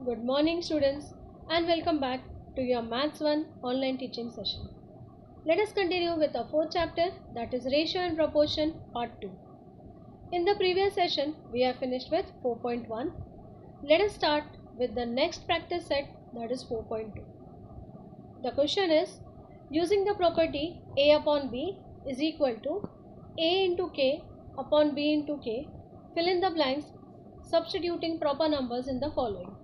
Good morning, students, and welcome back to your Maths 1 online teaching session. Let us continue with our fourth chapter, that is Ratio and Proportion, Part 2. In the previous session, we have finished with 4.1. Let us start with the next practice set, that is 4.2. The question is, using the property A upon B is equal to A into K upon B into K, fill in the blanks, substituting proper numbers in the following.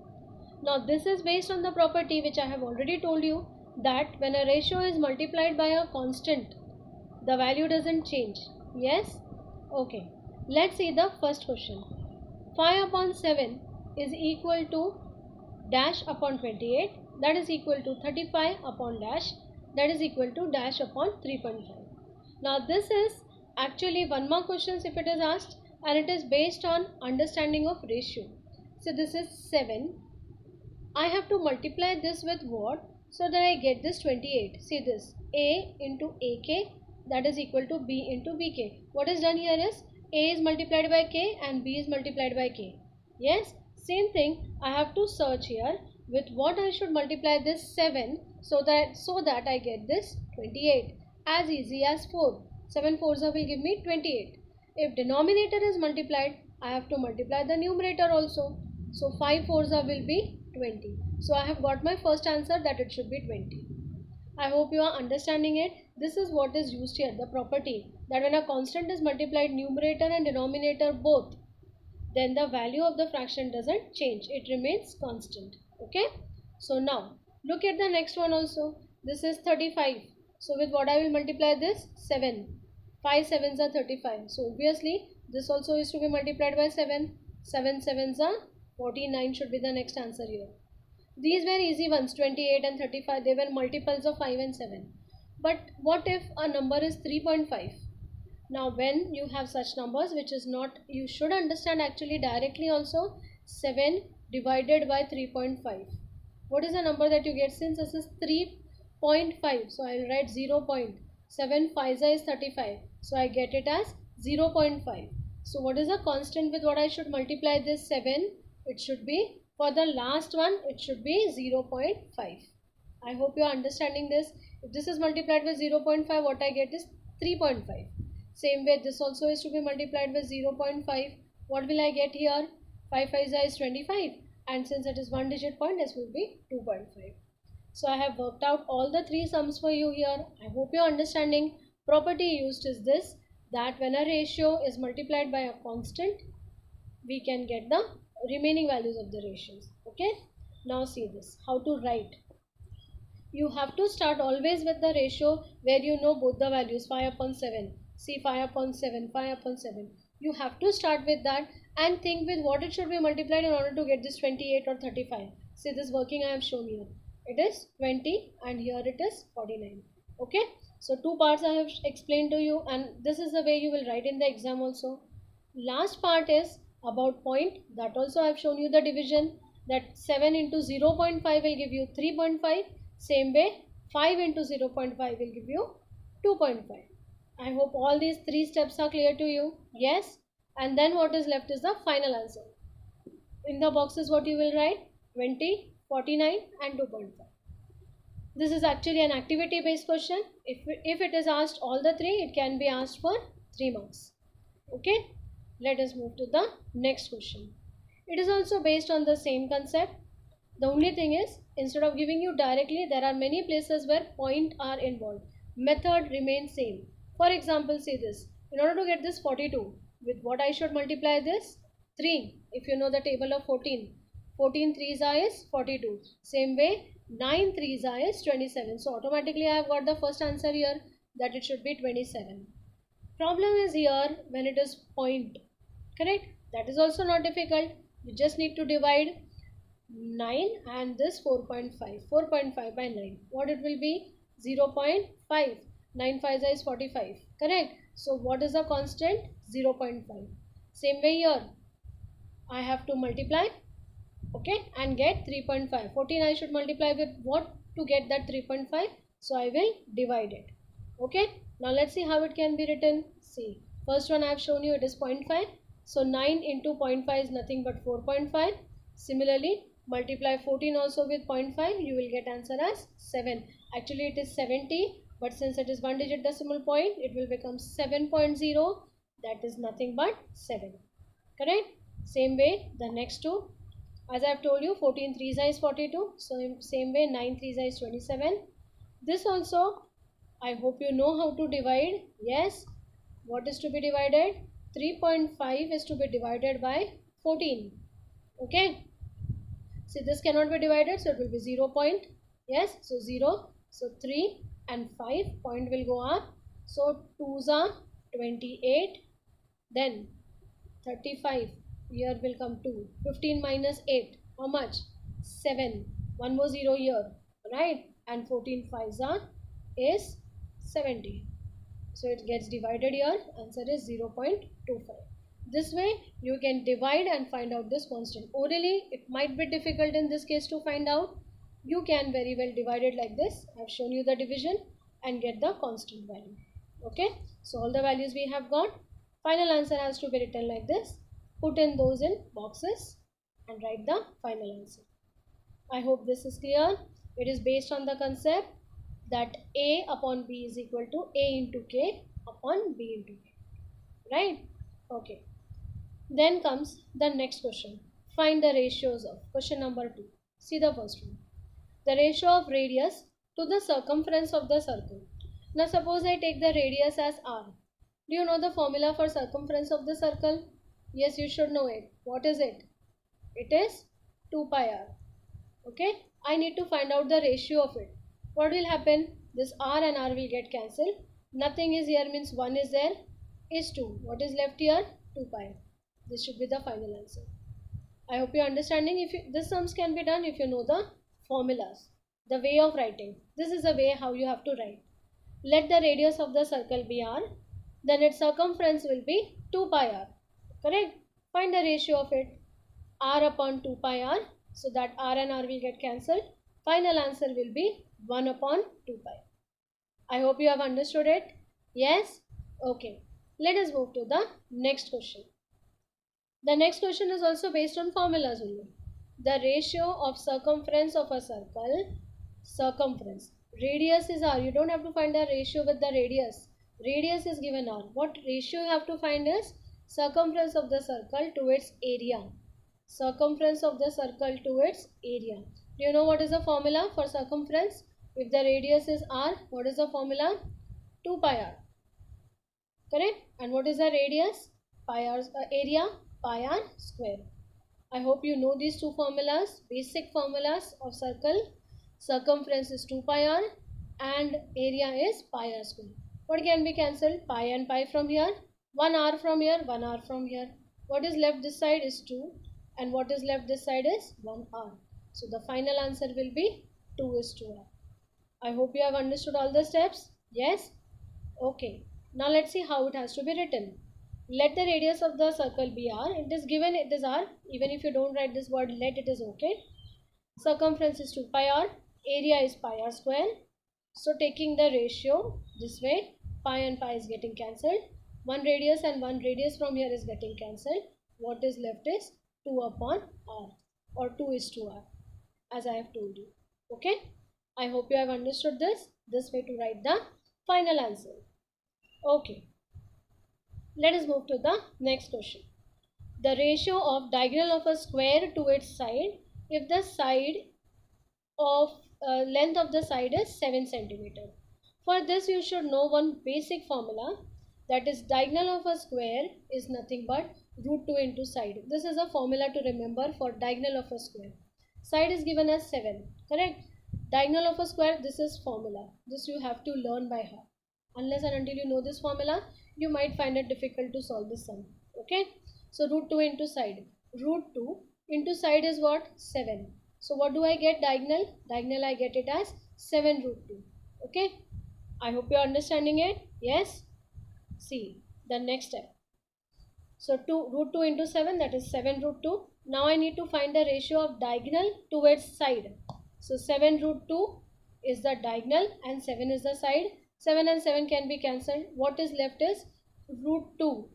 Now this is based on the property which I have already told you, that when a ratio is multiplied by a constant, the value doesn't change. Yes? Okay. Let's see the first question. 5 upon 7 is equal to dash upon 28, that is equal to 35 upon dash, that is equal to dash upon 3.5. Now this is actually one more question if it is asked, and it is based on understanding of ratio. So this is 7. I have to multiply this with what? So that I get this 28. See this, A into AK, that is equal to B into BK. What is done here is A is multiplied by K and B is multiplied by K. Yes, same thing. I have to search here with what I should multiply this 7 so that I get this 28. As easy as 4. 7 fours will give me 28. If denominator is multiplied, I have to multiply the numerator also. So 5 fours will be 20. So I have got my first answer, that it should be 20. I hope you are understanding it. This is what is used here, the property that when a constant is multiplied numerator and denominator both, then the value of the fraction doesn't change. It remains constant. Okay. So now look at the next one also. This is 35. So with what I will multiply this? 7. 5 sevens are 35. So obviously this also is to be multiplied by 7. 7 sevens are 49 should be the next answer here. These were easy ones, 28 and 35. They were multiples of 5 and 7. But what if a number is 3.5? Now when you have such numbers which is not, you should understand actually directly also 7 divided by 3.5. What is the number that you get? Since this is 3.5, so I will write 0.7. 5 is 35. So I get it as 0.5. So what is the constant with what I should multiply this 7? It should be, for the last one, it should be 0.5. I hope you are understanding this. If this is multiplied with 0.5, what I get is 3.5. Same way, this also is to be multiplied with 0.5. What will I get here? 5 5 is 25. And since it is one digit point, this will be 2.5. So I have worked out all the three sums for you here. I hope you are understanding. Property used is this, that when a ratio is multiplied by a constant, we can get the remaining values of the ratios. Okay. Now see this, how to write. You have to start always with the ratio where you know both the values, 5 upon 7. See, 5 upon 7, 5 upon 7. You have to start with that and think with what it should be multiplied in order to get this 28 or 35. See this working I have shown here. It is 20 and here it is 49. Okay. So two parts I have explained to you, and this is the way you will write in the exam also. Last part is about point. That also I have shown you the division, that 7 into 0.5 will give you 3.5. Same way 5 into 0.5 will give you 2.5. I hope all these three steps are clear to you. Yes. And then what is left is the final answer. In the boxes what you will write? 20, 49 and 2.5. This is actually an activity based question. If it is asked all the three, it can be asked for 3 marks. Okay. Let us move to the next question. It is also based on the same concept. The only thing is, instead of giving you directly, there are many places where point are involved. Method remains same. For example, see this. In order to get this 42, with what I should multiply this? 3. If you know the table of 14. 14 3s is 42. Same way, 9 3s is 27. So automatically I have got the first answer here, that it should be 27. Problem is here when it is point. Correct? That is also not difficult. You just need to divide 9 and this 4.5. 4.5 by 9. What it will be? 0.5. 9 5 is 45. Correct? So what is the constant? 0.5. Same way here. I have to multiply. Okay. And get 3.5. 14 I should multiply with what to get that 3.5? So I will divide it. Okay. Now let's see how it can be written. See. First one I have shown you, it is 0.5. So 9 into 0.5 is nothing but 4.5. Similarly, Multiply 14 also with 0.5, you will get answer as 7. Actually it is 70, but since it is 1 digit decimal point, it will become 7.0. That is nothing but 7. Correct? Same way, the next two. As I have told you, 14 3s is 42. So in same way, 9 3s is 27. This also, I hope you know how to divide. Yes. What is to be divided? 3.5 is to be divided by 14. Okay. See, this cannot be divided, so it will be 0 point. Yes, so 0. So 3 and 5 point will go up. So 2s are 28. Then 35. Here will come 2. 15 minus 8. How much? 7. One more 0 here. Right? And 14 5s are is 70. So it gets divided here. Answer is 0.25. This way you can divide and find out this constant. Orally it might be difficult in this case to find out. You can very well divide it like this. I have shown you the division and get the constant value. Okay. So all the values we have got. Final answer has to be written like this. Put in those in boxes and write the final answer. I hope this is clear. It is based on the concept that A upon B is equal to A into K upon B into K. Right? Okay. Then comes the next question. Find the ratios of question number 2. See the first one. The ratio of radius to the circumference of the circle. Now suppose I take the radius as r. Do you know the formula for circumference of the circle? Yes, you should know it. What is it? It is 2 pi r. Okay. I need to find out the ratio of it. What will happen? This r and r will get cancelled. Nothing is here means 1 is there. Is 2. What is left here? 2 pi. This should be the final answer. I hope you're understanding. This sums can be done if you know the formulas, the way of writing. This is the way how you have to write. Let the radius of the circle be r. Then its circumference will be 2 pi r. Correct? Find the ratio of it. R upon 2 pi r. So that r and r will get cancelled. Final answer will be 1 upon 2 pi. I hope you have understood it. Yes? Okay. Let us move to the next question. The next question is also based on formulas only. The ratio of circumference of a circle, circumference. Radius is r. You don't have to find the ratio with the radius. Radius is given r. What ratio you have to find is circumference of the circle to its area. Circumference of the circle to its area. Do you know what is the formula for circumference? If the radius is r, what is the formula? 2 pi r. Correct? And what is the radius? Pi r area, pi r square. I hope you know these two formulas, basic formulas of circle. Circumference is 2 pi r and area is pi r square. What can be cancelled? Pi and pi from here, 1 r from here, 1 r from here. What is left this side is 2 and what is left this side is 1 r. So the final answer will be 2 is 2 r. I hope you have understood all the steps. Yes? Okay. Now let's see how it has to be written. Let the radius of the circle be r. It is given it is r. Even if you don't write this word let, it is okay. Circumference is 2 pi r. Area is pi r square. So taking the ratio this way, pi and pi is getting cancelled. One radius and one radius from here is getting cancelled. What is left is 2 upon r or 2 is to r, as I have told you. Okay. I hope you have understood this way to write the final answer. Okay. Let us move to the next question. The ratio of diagonal of a square to its side if the side of length of the side is 7 centimeter. For this you should know one basic formula, that is diagonal of a square is nothing but root 2 into side. This is a formula to remember for diagonal of a square. Side is given as 7. Correct? Diagonal of a square, this is formula. This you have to learn by heart. Unless and until you know this formula, you might find it difficult to solve this sum. Okay. So root 2 into side. Root 2 into side is what? 7. So what do I get diagonal? Diagonal I get it as 7 root 2. Okay. I hope you are understanding it. Yes. See the next step. So root 2 into 7, that is 7 root 2. Now I need to find the ratio of diagonal towards side. So 7 root 2 is the diagonal and 7 is the side. 7 and 7 can be cancelled. What is left is root 2.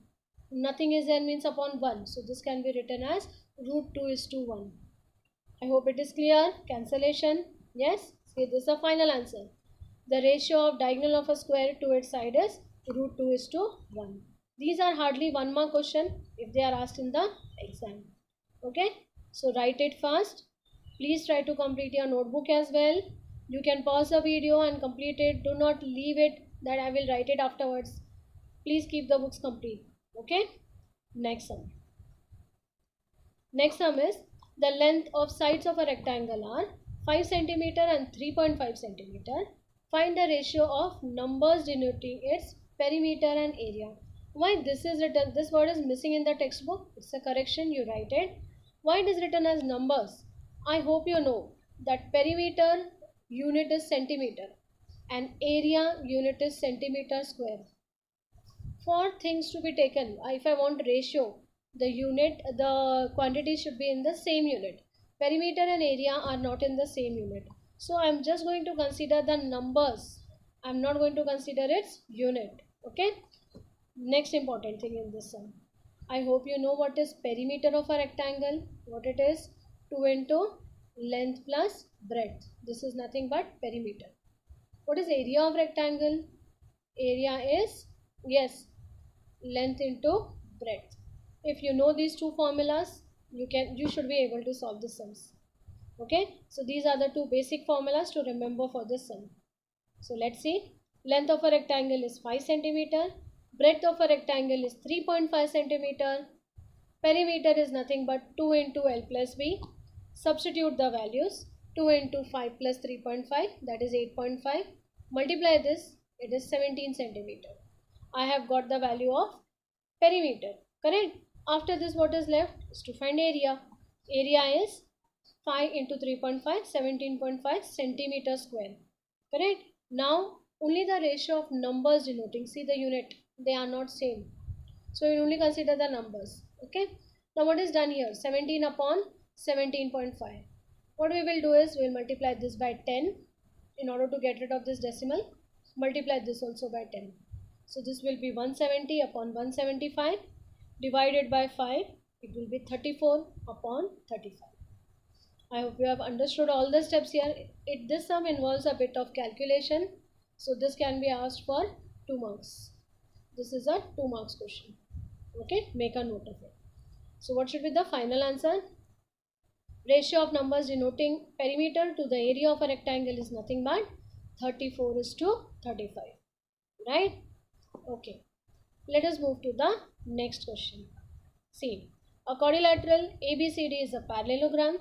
Nothing is there means upon 1. So this can be written as root 2 is to 1. I hope it is clear. Cancellation. Yes. See, this is the final answer. The ratio of diagonal of a square to its side is root 2 is to 1. These are hardly 1 mark question if they are asked in the exam. Okay. So write it fast. Please try to complete your notebook as well. You can pause the video and complete it. Do not leave it that I will write it afterwards. Please keep the books complete. Okay. Next sum. Next sum is the length of sides of a rectangle are 5 cm and 3.5 cm. Find the ratio of numbers denoting its perimeter and area. Why this is written? This word is missing in the textbook. It's a correction. You write it. Why it is written as numbers? I hope you know that perimeter unit is centimeter and area unit is centimeter square. For things to be taken, if I want ratio, the quantity should be in the same unit. Perimeter and area are not in the same unit. So I'm just going to consider the numbers. I'm not going to consider its unit. Okay. Next important thing in this sum. I hope you know what is perimeter of a rectangle. What it is? 2 into length plus breadth. This is nothing but perimeter. What is area of rectangle? Area is, yes, length into breadth. If you know these two formulas, you should be able to solve the sums. Okay, so these are the two basic formulas to remember for this sum. So let's see. Length of a rectangle is 5 cm. Breadth of a rectangle is 3.5 cm. Perimeter is nothing but 2 into L plus B. Substitute the values. 2 into 5 plus 3.5, that is 8.5. Multiply this, it is 17 cm. I have got the value of perimeter, correct? After this, what is left is to find area. Area is 5 into 3.5, 17.5 centimeter square, correct? Now only the ratio of numbers denoting, see the unit, they are not same, so you only consider the numbers. Okay, now what is done here? 17 upon 17.5. What we will do is we will multiply this by 10 in order to get rid of this decimal. Multiply this also by 10. So this will be 170 upon 175 divided by 5. It will be 34 upon 35. I hope you have understood all the steps here. This sum involves a bit of calculation. So this can be asked for 2 marks. This is a 2 marks question. Okay, make a note of it. So what should be the final answer? Ratio of numbers denoting perimeter to the area of a rectangle is nothing but 34 is to 35. Right? Okay. Let us move to the next question. See, a quadrilateral ABCD is a parallelogram.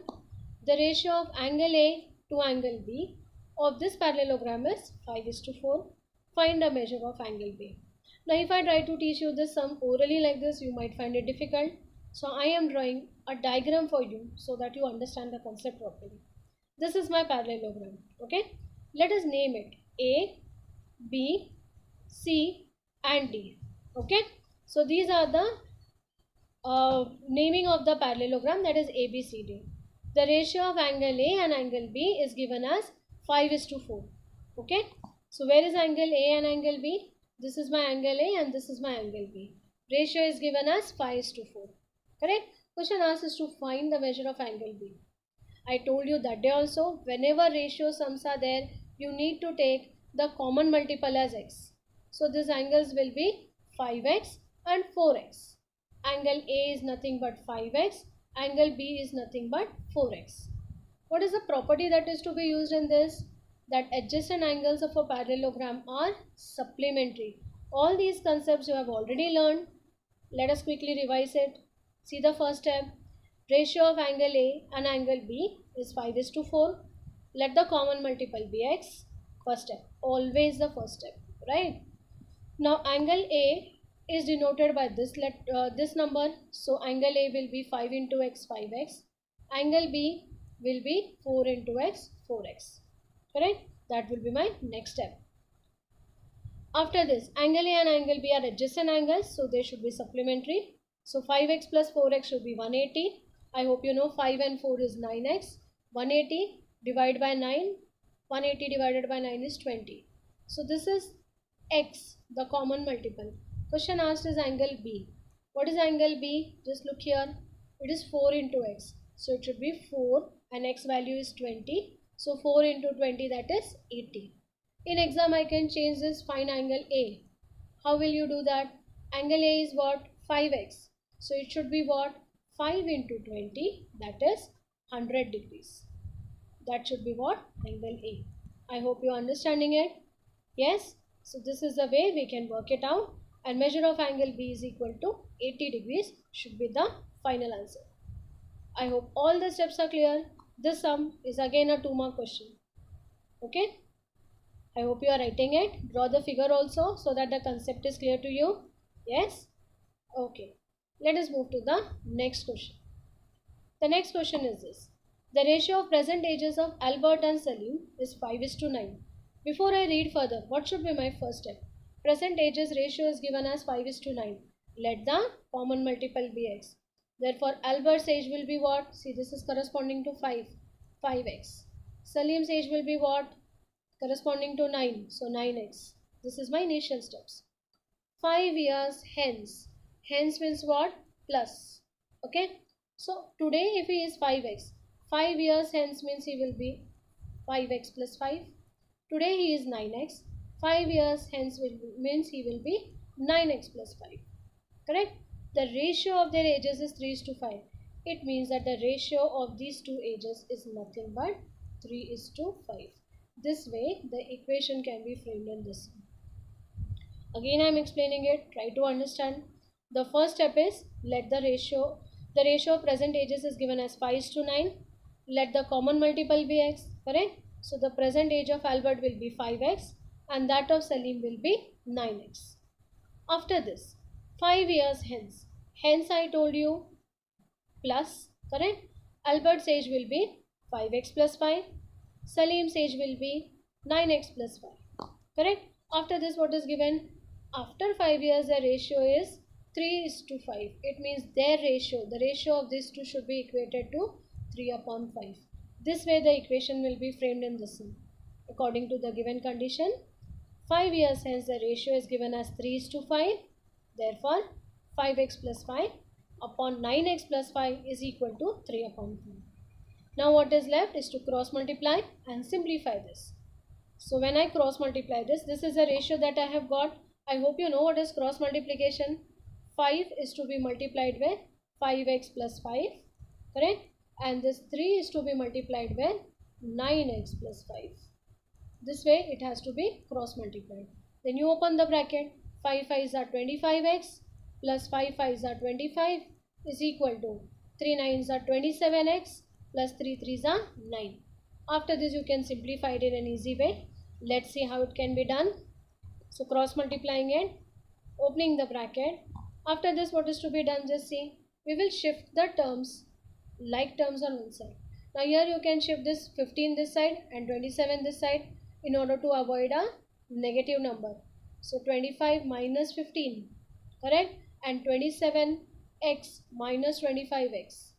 The ratio of angle A to angle B of this parallelogram is 5 is to 4. Find the measure of angle B. Now if I try to teach you this sum orally like this, you might find it difficult. So I am drawing a diagram for you so that you understand the concept properly. This is my parallelogram. Okay. Let us name it A, B, C and D. Okay. So these are the naming of the parallelogram, that is ABCD. The ratio of angle A and angle B is given as 5 is to 4. Okay. So where is angle A and angle B? This is my angle A and this is my angle B. Ratio is given as 5 is to 4. Correct? Question asked is to find the measure of angle B. I told you that day also, whenever ratio sums are there, you need to take the common multiple as x. So these angles will be 5x and 4x. Angle A is nothing but 5x, angle B is nothing but 4x. What is the property that is to be used in this? That adjacent angles of a parallelogram are supplementary. All these concepts you have already learned. Let us quickly revise it. See the first step. Ratio of angle A and angle B is 5 is to 4. Let the common multiple be x. First step. Always the first step. Right? Now angle A is denoted by this number. So angle A will be 5 into x, 5x. Angle B will be 4 into x, 4x. Correct? That will be my next step. After this, angle A and angle B are adjacent angles, so they should be supplementary. So 5x plus 4x should be 180. I hope you know 5 and 4 is 9x. 180 divided by 9. 180 divided by 9 is 20. So this is x, the common multiple. Question asked is angle B. What is angle B? Just look here. It is 4 into x. So it should be 4 and x value is 20. So 4 into 20, that is 80. In exam I can change this, find angle A. How will you do that? Angle A is what? 5x. So it should be what? 5 into 20, that is 100 degrees. That should be what? Angle A. I hope you are understanding it. Yes? So this is the way we can work it out, and measure of angle B is equal to 80 degrees should be the final answer. I hope all the steps are clear. This sum is again a 2-mark question. Okay? I hope you are writing it. Draw the figure also so that the concept is clear to you. Yes? Okay. Let us move to the next question. The next question is this. The ratio of present ages of Albert and Salim is 5:9. Before I read further, what should be my first step? Present ages ratio is given as 5:9. Let the common multiple be x. Therefore, Albert's age will be what? See, this is corresponding to 5. 5x. Salim's age will be what? Corresponding to 9. So 9x. This is my initial steps. 5 years hence. Hence means what? Plus. Okay. So today if he is 5x, 5 years hence means he will be 5x plus 5. Today he is 9x. 5 years hence means he will be 9x plus 5. Correct? The ratio of their ages is 3:5. It means that the ratio of these two ages is nothing but 3:5. This way the equation can be framed in this way. Again I am explaining it. Try to understand. The first step is let the ratio of present ages is given as 5:9. Let the common multiple be x. Correct? So the present age of Albert will be 5x and that of Salim will be 9x. After this, 5 years hence. Hence I told you plus. Correct? Albert's age will be 5x plus 5. Salim's age will be 9x plus 5. Correct? After this, what is given? After 5 years, the ratio is 3:5. It means their ratio, the ratio of these two should be equated to 3/5. This way, the equation will be framed in this way. According to the given condition, 5 years hence the ratio is given as 3:5. Therefore, 5x plus 5 upon 9x plus 5 is equal to 3/5. Now what is left is to cross multiply and simplify this. So when I cross multiply this, this is a ratio that I have got. I hope you know what is cross multiplication. 5 is to be multiplied with 5x plus 5. Correct? And this 3 is to be multiplied with 9x plus 5. This way it has to be cross multiplied. Then you open the bracket. 5 5s are 25x plus 5 5s are 25 is equal to 3 9s are 27x plus 3 3s are 9. After this you can simplify it in an easy way. Let's see how it can be done. So cross multiplying it, opening the bracket. After this what is to be done? Just see. We will shift the terms, like terms on one side. Now here you can shift this 15 this side and 27 this side in order to avoid a negative number. So 25 minus 15. Correct? And 27x minus 25x.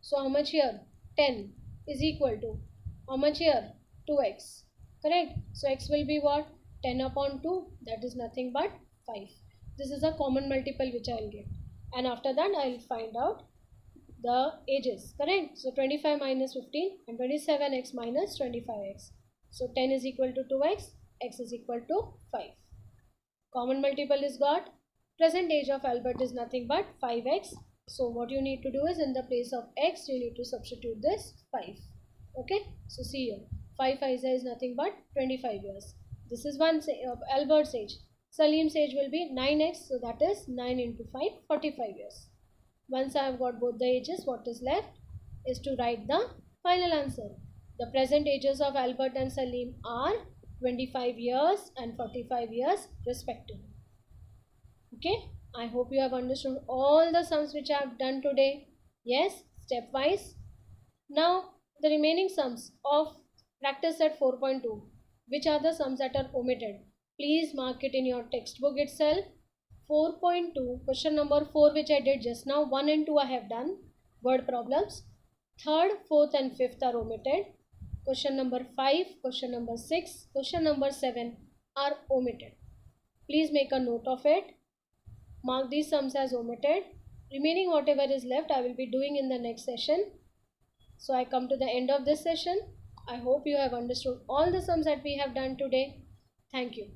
So how much here? 10 is equal to how much here? 2x. Correct? So x will be what? 10 upon 2, that is nothing but 5. This is a common multiple which I will get. And after that I will find out the ages. Correct? So 25 minus 15 and 27x minus 25x. So 10 is equal to 2x, x is equal to 5. Common multiple is got. Present age of Albert is nothing but 5x. So what you need to do is in the place of x, you need to substitute this 5. Okay. So see here. 5 5 is nothing but 25 years. This is one Albert's age. Salim's age will be 9x. So that is 9 into 5, 45 years. Once I have got both the ages, what is left is to write the final answer. The present ages of Albert and Salim are 25 years and 45 years respectively. Okay, I hope you have understood all the sums which I have done today. Yes, stepwise. Now the remaining sums of practice set 4.2. Which are the sums that are omitted? Please mark it in your textbook itself. 4.2, question number 4 which I did just now. 1 and 2 I have done. Word problems. 3rd, 4th and 5th are omitted. Question number 5, question number 6, question number 7 are omitted. Please make a note of it. Mark these sums as omitted. Remaining whatever is left I will be doing in the next session. So I come to the end of this session. I hope you have understood all the sums that we have done today. Thank you.